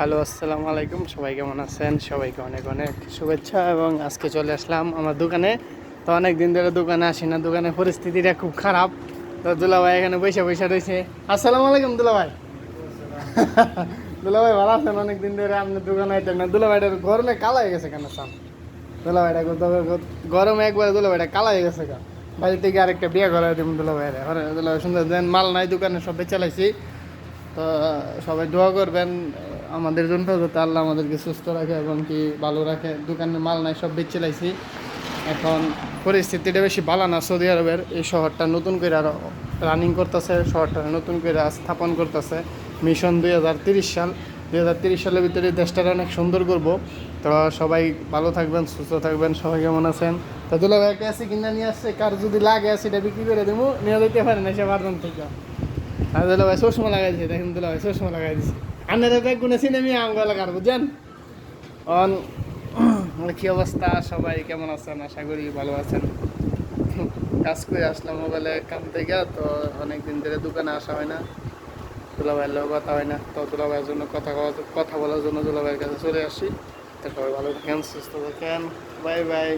Hello, আসসালামু আলাইকুম। সবাই কেমন আছেন? সবাইকে অনেক অনেক শুভেচ্ছা। এবং আজকে চলে আসলাম আমার দোকানে। তো অনেক দিন ধরে দোকানে আসি না, দোকানের পরিস্থিতিটা খুব খারাপ। তো দুলাভাই এখানে বৈশা বৈশা রয়েছে। আসসালামু আলাইকুম দুলাভাই। দুলাভাই ভালো আছেন? অনেক দিন ধরে আপনার দোকানে আইতেন না। দুলাভাইটার গরমে কালা হয়ে গেছে কেন সাম? দুলাভাইটা গরমে একবার দুলাভাইটা কালা হয়ে গেছে কেন? বাড়ি থেকে আরেকটা বিয়ে করা দিব দুলাভাইরা। দুলাভাই সুন্দর দেন, মাল নাই দোকানে, সব চালাইছি। তো সবাই দোয়া করবেন আমাদের জন্য, যাতে আল্লাহ আমাদেরকে সুস্থ রাখে এবং কি ভালো রাখে। দোকানের মাল নাই, সব বেচে লাইছি। এখন পরিস্থিতিটা বেশি ভালো না। সৌদি আরবের এই শহরটা নতুন করে আরও রানিং করতেছে, শহরটা নতুন করে স্থাপন করতেছে। মিশন 2030 সাল, 2030 সালের ভিতরে দেশটাকে অনেক সুন্দর করব। তো সবাই ভালো থাকবেন, সুস্থ থাকবেন। সবাই কেমন আছেন? তো দুলাভাই একটা এসি কিনা নিয়ে আসছে, কার যদি লাগে এসিটা বিক্রি করে দেবো, নিয়ে যেতে পারেন এসে বারজন থেকে। আর দুলাভাই চশমা লাগাইছে, দেখেন দুলাভাই চশমা লাগাই দিছে। আন্নারে ব্যাগ গুনে সিনেমি আঙ্গা লাগার বুঝছেন। অন কি অবস্থা? সবাই কেমন আছেন? আশা করি ভালো আছেন। কাজ করে আসলাম মোবাইলে কাম থেকে, তো অনেকদিন ধরে দোকানে আসা হয় না, দুলাভাইয়ের লোক কথা হয় না। তো দুলাভাইয়ের জন্য কথা বলার জন্য দুলাভাইয়ের কাছে চলে আসি। তো সবাই ভালো থাকেন, সুস্থ থাকেন। Bye bye.